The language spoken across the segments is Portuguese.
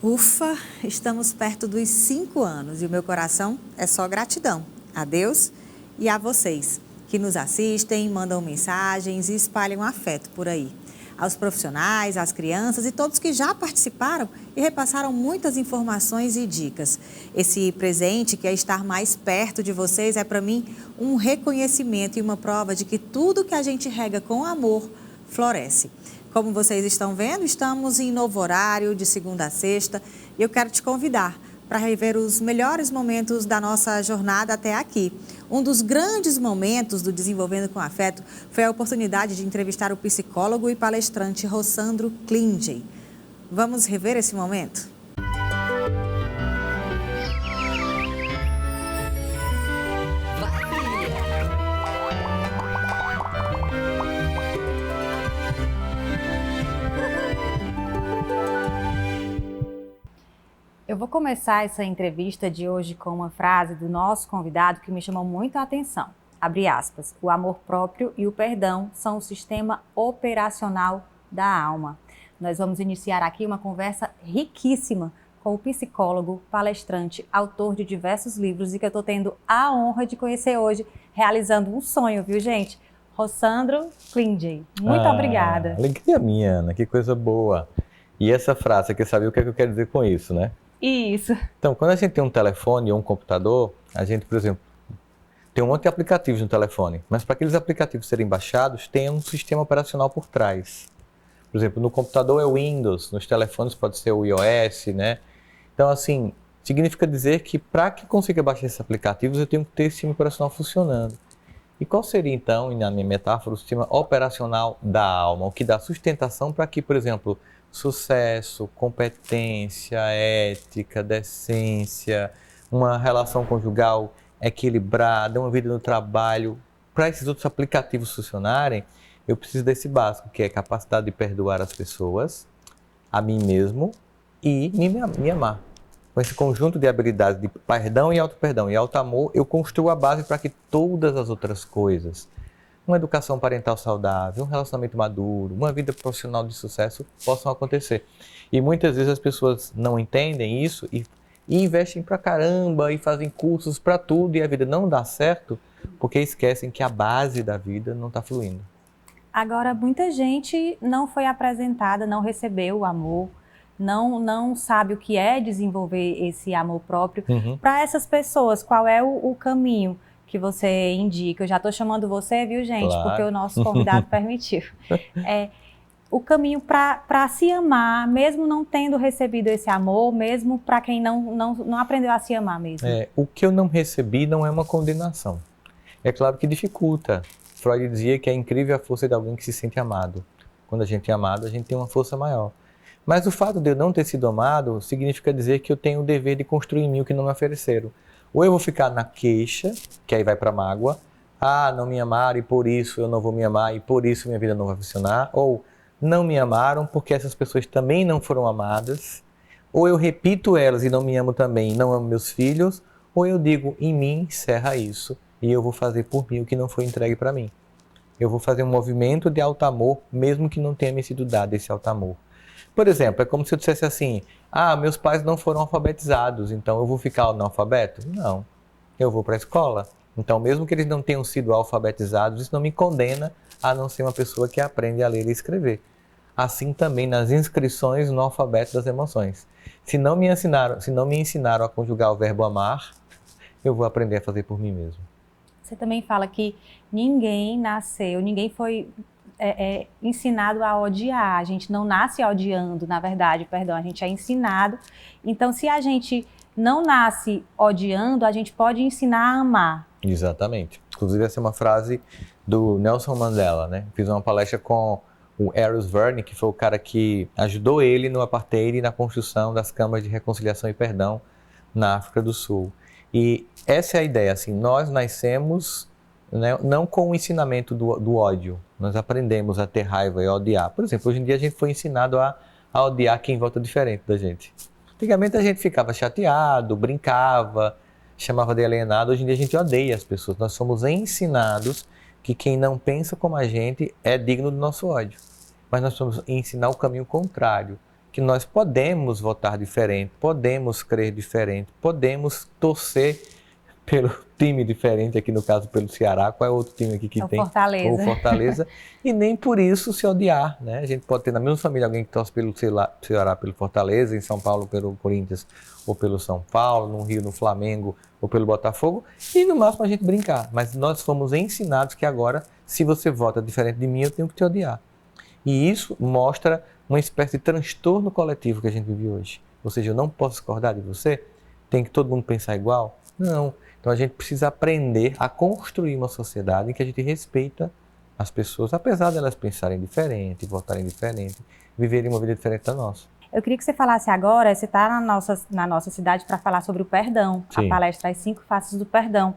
Ufa, estamos perto dos 5 anos e o meu coração é só gratidão a Deus e a vocês que nos assistem, mandam mensagens e espalham afeto por aí. Aos profissionais, às crianças e todos que já participaram e repassaram muitas informações e dicas. Esse presente, que é estar mais perto de vocês, é para mim um reconhecimento e uma prova de que tudo que a gente rega com amor floresce. Como vocês estão vendo, estamos em novo horário, de segunda a sexta, e eu quero te convidar para rever os melhores momentos da nossa jornada até aqui. Um dos grandes momentos do Desenvolvendo com Afeto foi a oportunidade de entrevistar o psicólogo e palestrante Rossandro Klingey. Vamos rever esse momento? Eu vou começar essa entrevista de hoje com uma frase do nosso convidado que me chamou muito a atenção. Abre aspas, o amor próprio e o perdão são o sistema operacional da alma. Nós vamos iniciar aqui uma conversa riquíssima com o psicólogo, palestrante, autor de diversos livros e que eu estou tendo a honra de conhecer hoje, realizando um sonho, viu, gente? Rossandro Klingey. Muito obrigada. Alegria minha, Ana, que coisa boa. E essa frase, você quer saber o que é que eu quero dizer com isso, né? Isso. Então, quando a gente tem um telefone ou um computador, a gente, por exemplo, tem um monte de aplicativos no telefone, mas para aqueles aplicativos serem baixados, tem um sistema operacional por trás. Por exemplo, no computador é o Windows, nos telefones pode ser o iOS, né? Então, assim, significa dizer que para que eu consiga baixar esses aplicativos, eu tenho que ter esse sistema operacional funcionando. E qual seria, então, na minha metáfora, o sistema operacional da alma, o que dá sustentação para que, por exemplo, sucesso, competência, ética, decência, uma relação conjugal equilibrada, uma vida no trabalho. Para esses outros aplicativos funcionarem, eu preciso desse básico, que é a capacidade de perdoar as pessoas, a mim mesmo e me amar. Com esse conjunto de habilidades de perdão e auto-perdão e auto-amor, eu construo a base para que todas as outras coisas, uma educação parental saudável, um relacionamento maduro, uma vida profissional de sucesso possam acontecer. E muitas vezes as pessoas não entendem isso e investem pra caramba e fazem cursos para tudo e a vida não dá certo porque esquecem que a base da vida não está fluindo. Agora, muita gente não foi apresentada, não recebeu o amor, não sabe o que é desenvolver esse amor próprio. Para essas pessoas, qual é o caminho que você indica? Eu já estou chamando você, viu, gente? Claro. Porque o nosso convidado permitiu. O caminho para se amar, mesmo não tendo recebido esse amor, mesmo para quem não aprendeu a se amar mesmo. O que eu não recebi não é uma condenação. É claro que dificulta. Freud dizia que é incrível a força de alguém que se sente amado. Quando a gente é amado, a gente tem uma força maior. Mas o fato de eu não ter sido amado significa dizer que eu tenho o dever de construir em mim o que não me ofereceram. Ou eu vou ficar na queixa, que aí vai para a mágoa. Não me amaram e por isso eu não vou me amar e por isso minha vida não vai funcionar. Ou não me amaram porque essas pessoas também não foram amadas. Ou eu repito elas e não me amo também e não amo meus filhos. Ou eu digo, em mim encerra isso e eu vou fazer por mim o que não foi entregue para mim. Eu vou fazer um movimento de auto-amor, mesmo que não tenha me sido dado esse auto-amor. Por exemplo, é como se eu dissesse assim, meus pais não foram alfabetizados, então eu vou ficar analfabeto? Não, eu vou para a escola. Então, mesmo que eles não tenham sido alfabetizados, isso não me condena a não ser uma pessoa que aprende a ler e escrever. Assim também nas inscrições no alfabeto das emoções. Se não me ensinaram a conjugar o verbo amar, eu vou aprender a fazer por mim mesmo. Você também fala que ninguém foi ensinado a odiar. A gente não nasce odiando, na verdade, a gente é ensinado. Então, se a gente não nasce odiando, a gente pode ensinar a amar. Exatamente. Inclusive, essa é uma frase do Nelson Mandela, né? Fiz uma palestra com o Eros Verne, que foi o cara que ajudou ele no apartheid e na construção das câmaras de reconciliação e perdão na África do Sul. E essa é a ideia, assim, nós nascemos, né, não com o ensinamento do ódio, nós aprendemos a ter raiva e a odiar. Por exemplo, hoje em dia a gente foi ensinado a odiar quem vota diferente da gente. Antigamente a gente ficava chateado, brincava, chamava de alienado. Hoje em dia a gente odeia as pessoas. Nós somos ensinados que quem não pensa como a gente é digno do nosso ódio. Mas nós vamos ensinar o caminho contrário, que nós podemos votar diferente, podemos crer diferente, podemos torcer pelo time diferente, aqui no caso pelo Ceará. Qual é o outro time aqui que tem? Fortaleza. O Fortaleza. E nem por isso se odiar, né? A gente pode ter na mesma família alguém que torce pelo Ceará, pelo Fortaleza, em São Paulo pelo Corinthians ou pelo São Paulo, no Rio no Flamengo ou pelo Botafogo, e no máximo a gente brincar. Mas nós fomos ensinados que agora, se você vota diferente de mim, eu tenho que te odiar. E isso mostra uma espécie de transtorno coletivo que a gente vive hoje. Ou seja, eu não posso discordar de você? Tem que todo mundo pensar igual? Não. Então a gente precisa aprender a construir uma sociedade em que a gente respeita as pessoas, apesar de elas pensarem diferente, votarem diferente, viverem uma vida diferente da nossa. Eu queria que você falasse agora, você está na nossa cidade para falar sobre o perdão, Sim. A palestra As 5 Faces do Perdão.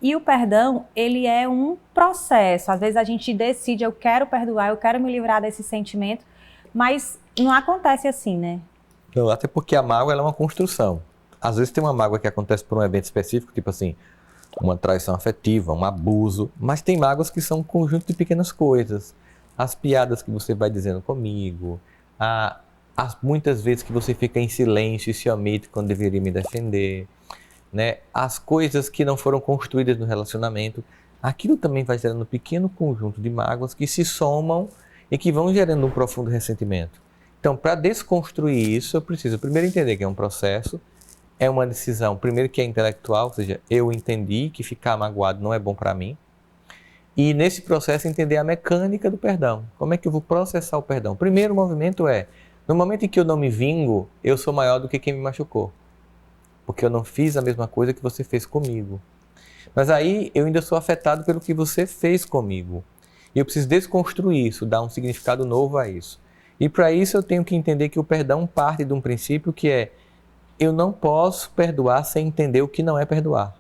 E o perdão, ele é um processo. Às vezes a gente decide, eu quero perdoar, eu quero me livrar desse sentimento, mas não acontece assim, né? Não, até porque a mágoa ela é uma construção. Às vezes tem uma mágoa que acontece por um evento específico, tipo assim, uma traição afetiva, um abuso, mas tem mágoas que são um conjunto de pequenas coisas. As piadas que você vai dizendo comigo, muitas vezes que você fica em silêncio e se omite quando deveria me defender, né? As coisas que não foram construídas no relacionamento, aquilo também vai gerando um pequeno conjunto de mágoas que se somam e que vão gerando um profundo ressentimento. Então, para desconstruir isso, eu preciso primeiro entender que é um processo, é uma decisão, primeiro que é intelectual, ou seja, eu entendi que ficar magoado não é bom para mim, e nesse processo entender a mecânica do perdão. Como é que eu vou processar o perdão? O primeiro movimento é, no momento em que eu não me vingo, eu sou maior do que quem me machucou, porque eu não fiz a mesma coisa que você fez comigo. Mas aí eu ainda sou afetado pelo que você fez comigo. E eu preciso desconstruir isso, dar um significado novo a isso. E para isso eu tenho que entender que o perdão parte de um princípio que é, eu não posso perdoar sem entender o que não é perdoar.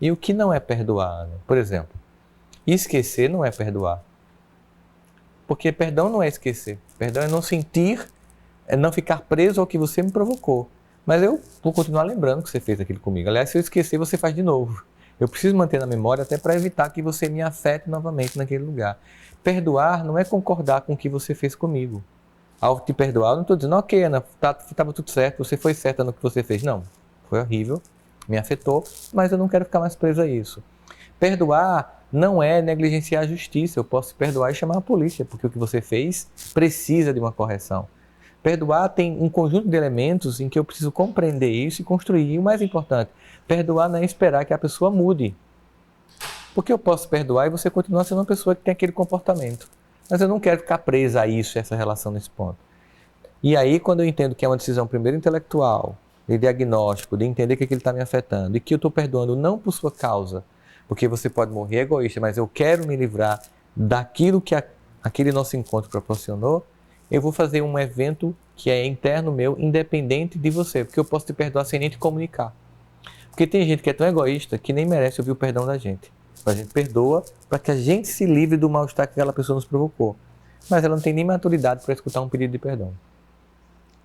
E o que não é perdoar? Né? Por exemplo, esquecer não é perdoar. Porque perdão não é esquecer. Perdão é não sentir, é não ficar preso ao que você me provocou. Mas eu vou continuar lembrando que você fez aquilo comigo. Aliás, se eu esquecer, você faz de novo. Eu preciso manter na memória até para evitar que você me afete novamente naquele lugar. Perdoar não é concordar com o que você fez comigo. Ao te perdoar, eu não estou dizendo, ok, Ana, estava tudo certo, você foi certa no que você fez. Não, foi horrível, me afetou, mas eu não quero ficar mais preso a isso. Perdoar não é negligenciar a justiça. Eu posso te perdoar e chamar a polícia, porque o que você fez precisa de uma correção. Perdoar tem um conjunto de elementos em que eu preciso compreender isso e construir. E o mais importante, perdoar não é esperar que a pessoa mude. Porque eu posso perdoar e você continua sendo uma pessoa que tem aquele comportamento. Mas eu não quero ficar presa a isso, a essa relação nesse ponto. E aí, quando eu entendo que é uma decisão primeiro intelectual, de diagnóstico, de entender que aquilo está me afetando e que eu estou perdoando não por sua causa, porque você pode morrer egoísta, mas eu quero me livrar daquilo que aquele nosso encontro proporcionou, eu vou fazer um evento que é interno meu, independente de você, porque eu posso te perdoar sem nem te comunicar. Porque tem gente que é tão egoísta que nem merece ouvir o perdão da gente. A gente perdoa para que a gente se livre do mal-estar que aquela pessoa nos provocou. Mas ela não tem nem maturidade para escutar um pedido de perdão.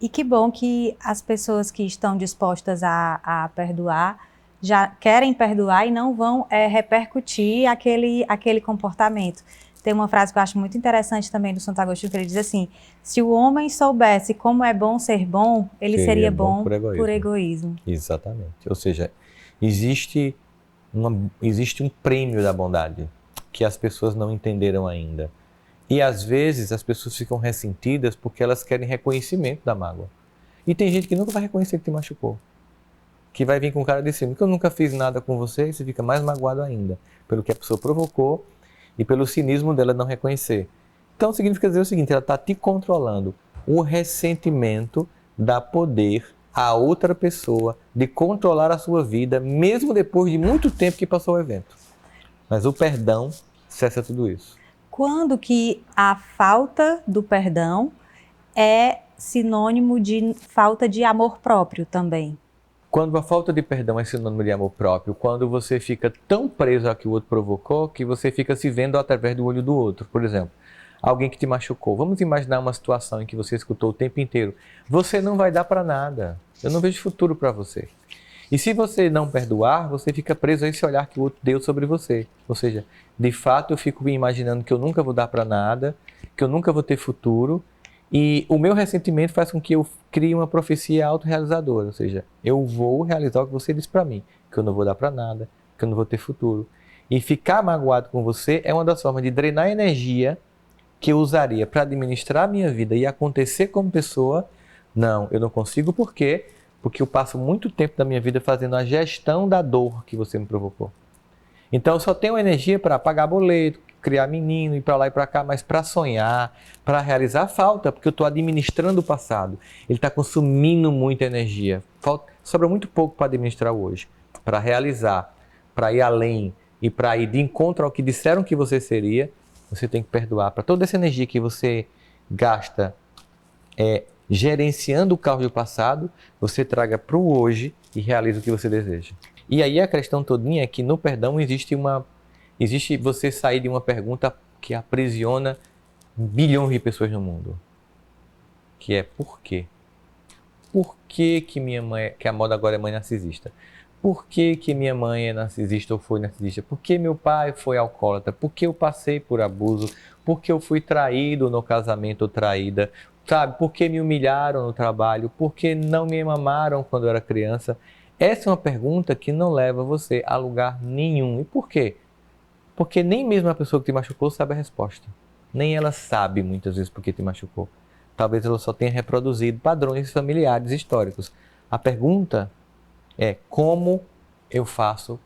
E que bom que as pessoas que estão dispostas a perdoar já querem perdoar e não vão repercutir aquele comportamento. Tem uma frase que eu acho muito interessante também do Santo Agostinho, que ele diz assim, se o homem soubesse como é bom ser bom, ele seria bom por egoísmo. Exatamente. Ou seja, existe um prêmio da bondade que as pessoas não entenderam ainda. E às vezes as pessoas ficam ressentidas porque elas querem reconhecimento da mágoa. E tem gente que nunca vai reconhecer que te machucou. Que vai vir com cara de cima, que eu nunca fiz nada com você, e você fica mais magoado ainda, pelo que a pessoa provocou e pelo cinismo dela não reconhecer. Então significa dizer o seguinte, ela está te controlando. O ressentimento dá poder a outra pessoa de controlar a sua vida, mesmo depois de muito tempo que passou o evento. Mas o perdão cessa tudo isso. Quando que a falta do perdão é sinônimo de falta de amor próprio também? Quando a falta de perdão é sinônimo de amor próprio, quando você fica tão preso ao que o outro provocou, que você fica se vendo através do olho do outro. Por exemplo, alguém que te machucou. Vamos imaginar uma situação em que você escutou o tempo inteiro. Você não vai dar para nada. Eu não vejo futuro para você. E se você não perdoar, você fica preso a esse olhar que o outro deu sobre você. Ou seja, de fato eu fico me imaginando que eu nunca vou dar para nada, que eu nunca vou ter futuro E o meu ressentimento faz com que eu crie uma profecia autorrealizadora, ou seja, eu vou realizar o que você disse para mim, que eu não vou dar para nada, que eu não vou ter futuro. E ficar magoado com você é uma das formas de drenar a energia que eu usaria para administrar a minha vida e acontecer como pessoa. Não, eu não consigo, por quê? Porque eu passo muito tempo da minha vida fazendo a gestão da dor que você me provocou. Então eu só tenho energia para pagar boleto, criar menino, ir para lá e para cá, mas para sonhar, para realizar falta, porque eu estou administrando o passado. Ele está consumindo muita energia. Sobra muito pouco para administrar hoje. Para realizar, para ir além e para ir de encontro ao que disseram que você seria, você tem que perdoar. Para toda essa energia que você gasta gerenciando o caos do passado, você traga para o hoje e realiza o que você deseja. E aí a questão todinha é que no perdão existe você sair de uma pergunta que aprisiona bilhões de pessoas no mundo. Que é por quê? Por que minha mãe, que a moda agora é mãe narcisista? Por que minha mãe é narcisista ou foi narcisista? Por que meu pai foi alcoólatra? Por que eu passei por abuso? Por que eu fui traído no casamento ou traída? Sabe? Por que me humilharam no trabalho? Por que não me mamaram quando eu era criança? Essa é uma pergunta que não leva você a lugar nenhum. E por quê? Porque nem mesmo a pessoa que te machucou sabe a resposta. Nem ela sabe muitas vezes por que te machucou. Talvez ela só tenha reproduzido padrões familiares históricos. A pergunta é como eu faço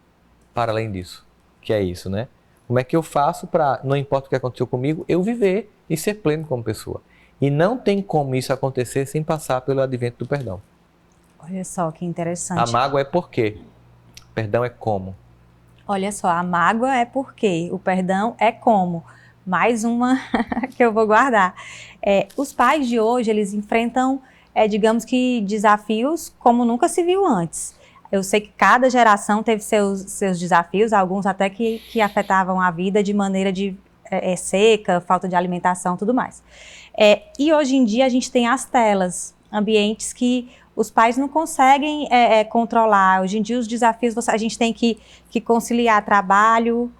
para além disso? Que é isso, né? Como é que eu faço para, não importa o que aconteceu comigo, eu viver e ser pleno como pessoa? E não tem como isso acontecer sem passar pelo advento do perdão. Olha só que interessante. A mágoa é por quê? Perdão é como? Olha só, a mágoa é por quê? O perdão é como? Mais uma que eu vou guardar. Os pais de hoje, eles enfrentam, digamos que, desafios como nunca se viu antes. Eu sei que cada geração teve seus desafios, alguns até que afetavam a vida de maneira seca, falta de alimentação e tudo mais. E hoje em dia a gente tem as telas, ambientes que os pais não conseguem controlar. Hoje em dia os desafios, a gente tem que conciliar trabalho,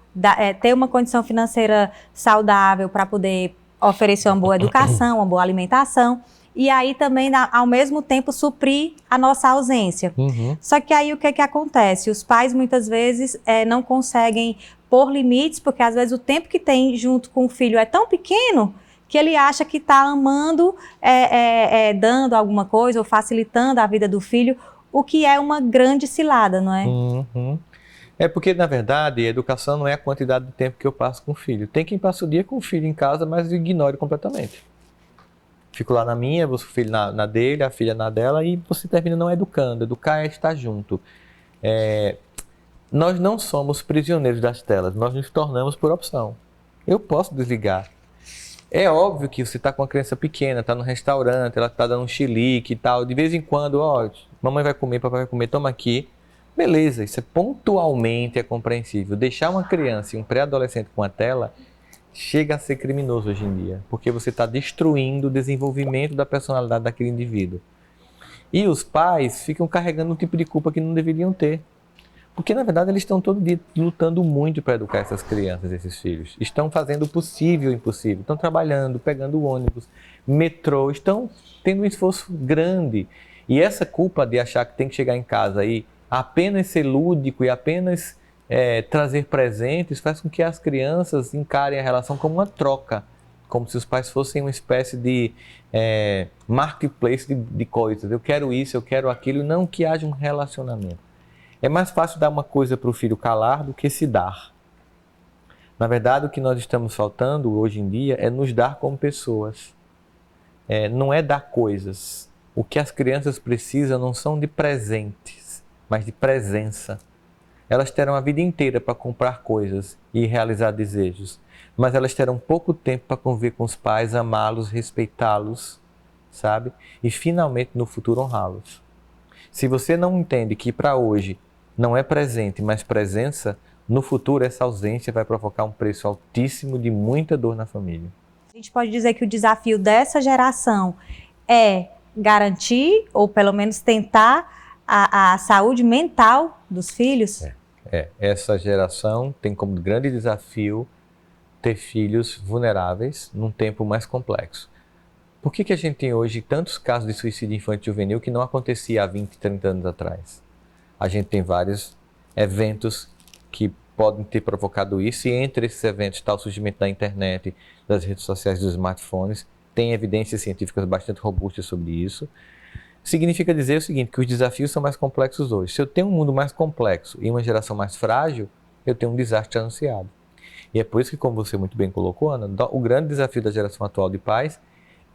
ter uma condição financeira saudável para poder oferecer uma boa educação, uma boa alimentação. E aí também, ao mesmo tempo, suprir a nossa ausência. Uhum. Só que aí o que acontece? Os pais muitas vezes não conseguem pôr limites, porque às vezes o tempo que tem junto com o filho é tão pequeno que ele acha que está amando, dando alguma coisa ou facilitando a vida do filho, o que é uma grande cilada, não é? Uhum. É porque, na verdade, a educação não é a quantidade de tempo que eu passo com o filho. Tem quem passa o dia com o filho em casa, mas ignore completamente. Fico lá na minha, o filho na dele, a filha na dela, e você termina não educando. Educar é estar junto. Nós não somos prisioneiros das telas, nós nos tornamos por opção. Eu posso desligar. É óbvio que você está com uma criança pequena, está no restaurante, ela está dando um chilique e tal, de vez em quando, mamãe vai comer, papai vai comer, toma aqui. Beleza, isso pontualmente é compreensível. Deixar uma criança e um pré-adolescente com a tela chega a ser criminoso hoje em dia, porque você está destruindo o desenvolvimento da personalidade daquele indivíduo. E os pais ficam carregando um tipo de culpa que não deveriam ter. Porque, na verdade, eles estão todo dia lutando muito para educar essas crianças, esses filhos. Estão fazendo o possível e o impossível. Estão trabalhando, pegando ônibus, metrô, estão tendo um esforço grande. E essa culpa de achar que tem que chegar em casa e apenas ser lúdico e apenas trazer presentes faz com que as crianças encarem a relação como uma troca. Como se os pais fossem uma espécie de marketplace de coisas. Eu quero isso, eu quero aquilo, não que haja um relacionamento. É mais fácil dar uma coisa para o filho calar do que se dar. Na verdade, o que nós estamos faltando hoje em dia é nos dar como pessoas. Não é dar coisas. O que as crianças precisam não são de presentes, mas de presença. Elas terão a vida inteira para comprar coisas e realizar desejos, mas elas terão pouco tempo para conviver com os pais, amá-los, respeitá-los, sabe? E finalmente no futuro honrá-los. Se você não entende que para hoje não é presente, mas presença, no futuro essa ausência vai provocar um preço altíssimo de muita dor na família. A gente pode dizer que o desafio dessa geração é garantir, ou pelo menos tentar, a saúde mental dos filhos? Essa geração tem como grande desafio ter filhos vulneráveis num tempo mais complexo. Por que a gente tem hoje tantos casos de suicídio infantil e juvenil que não acontecia há 20, 30 anos atrás? A gente tem vários eventos que podem ter provocado isso, e entre esses eventos está o surgimento da internet, das redes sociais, dos smartphones. Tem evidências científicas bastante robustas sobre isso. Significa dizer o seguinte, que os desafios são mais complexos hoje. Se eu tenho um mundo mais complexo e uma geração mais frágil, eu tenho um desastre anunciado. E é por isso que, como você muito bem colocou, Ana, o grande desafio da geração atual de pais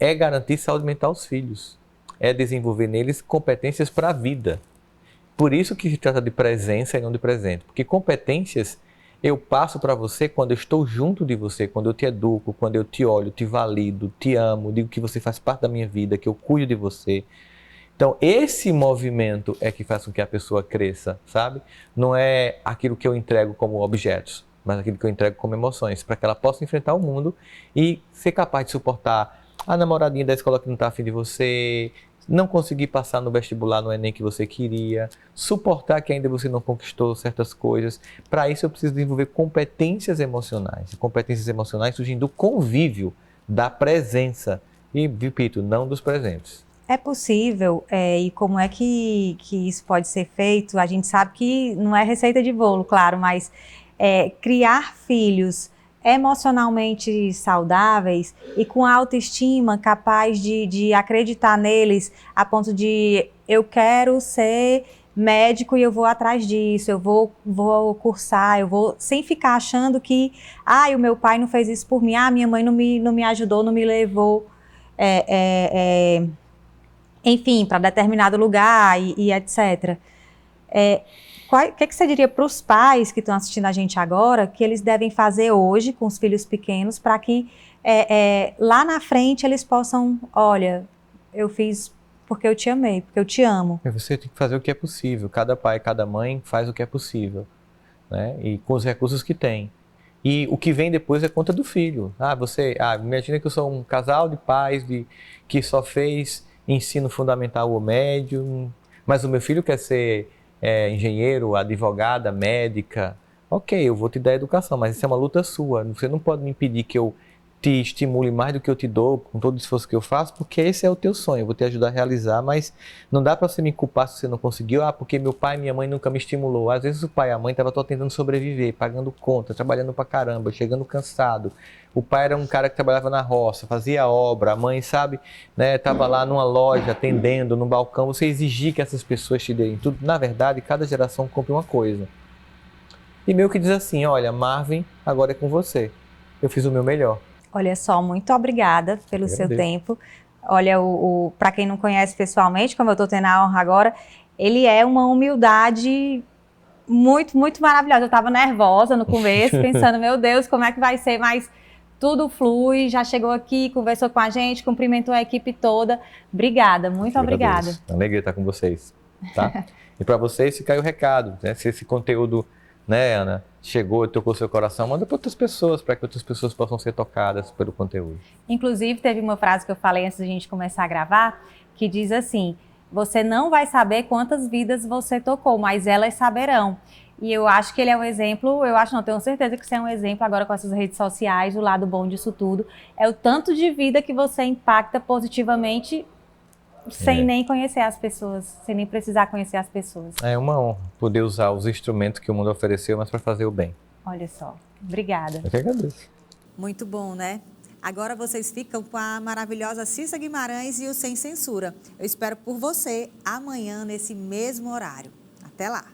é garantir saúde mental aos filhos, é desenvolver neles competências para a vida. Por isso que se trata de presença e não de presente, porque competências eu passo para você quando eu estou junto de você, quando eu te educo, quando eu te olho, te valido, te amo, digo que você faz parte da minha vida, que eu cuido de você. Então, esse movimento é que faz com que a pessoa cresça, sabe? Não é aquilo que eu entrego como objetos, mas aquilo que eu entrego como emoções, para que ela possa enfrentar o mundo e ser capaz de suportar a namoradinha da escola que não está afim de você, não conseguir passar no vestibular no Enem que você queria, suportar que ainda você não conquistou certas coisas. Para isso eu preciso desenvolver competências emocionais. Competências emocionais surgem do convívio, da presença e, repito, não dos presentes. É possível, e como é que isso pode ser feito? A gente sabe que não é receita de bolo, claro, mas criar filhos emocionalmente saudáveis e com autoestima, capaz de acreditar neles a ponto de eu quero ser médico e eu vou atrás disso, eu vou cursar, eu vou, sem ficar achando que o meu pai não fez isso por mim, minha mãe não me ajudou, não me levou, enfim, para determinado lugar e etc. O que você diria para os pais que estão assistindo a gente agora, que eles devem fazer hoje com os filhos pequenos, para que lá na frente eles possam, olha, eu fiz porque eu te amei, porque eu te amo. Você tem que fazer o que é possível, cada pai, cada mãe faz o que é possível, né? E com os recursos que tem. E o que vem depois é conta do filho. Imagina que eu sou um casal de pais que só fez ensino fundamental ou médio, mas o meu filho quer ser engenheiro, advogada, médica. Ok, eu vou te dar educação, mas isso é uma luta sua. Você não pode me impedir que eu te estimule mais do que eu te dou, com todo o esforço que eu faço, porque esse é o teu sonho, eu vou te ajudar a realizar, mas não dá para você me culpar se você não conseguiu, porque meu pai e minha mãe nunca me estimulou. Às vezes o pai e a mãe estavam só tentando sobreviver, pagando conta, trabalhando pra caramba, chegando cansado. O pai era um cara que trabalhava na roça, fazia obra, a mãe, sabe, né, estava lá numa loja, atendendo, no balcão. Você exigir que essas pessoas te deem tudo. Na verdade, cada geração compra uma coisa. E meio que diz assim, olha, Marvin, agora é com você. Eu fiz o meu melhor. Olha só, muito obrigada pelo seu tempo. Olha, para quem não conhece pessoalmente, como eu estou tendo a honra agora, ele é uma humildade muito, muito maravilhosa. Eu estava nervosa no começo, pensando, meu Deus, como é que vai ser? Mas tudo flui, já chegou aqui, conversou com a gente, cumprimentou a equipe toda. Obrigada, muito obrigada. Alegria estar com vocês, tá? E para vocês, fica aí o recado, né? Se esse conteúdo, né, Ana, chegou e tocou seu coração, manda para outras pessoas, para que outras pessoas possam ser tocadas pelo conteúdo. Inclusive, teve uma frase que eu falei antes da gente começar a gravar, que diz assim, você não vai saber quantas vidas você tocou, mas elas saberão. E eu acho que ele é um exemplo, tenho certeza que você é um exemplo agora com essas redes sociais, o lado bom disso tudo, é o tanto de vida que você impacta positivamente sem nem conhecer as pessoas, sem nem precisar conhecer as pessoas. É uma honra poder usar os instrumentos que o mundo ofereceu, mas para fazer o bem. Olha só, obrigada. Eu que agradeço. Muito bom, né? Agora vocês ficam com a maravilhosa Cissa Guimarães e o Sem Censura. Eu espero por você amanhã nesse mesmo horário. Até lá!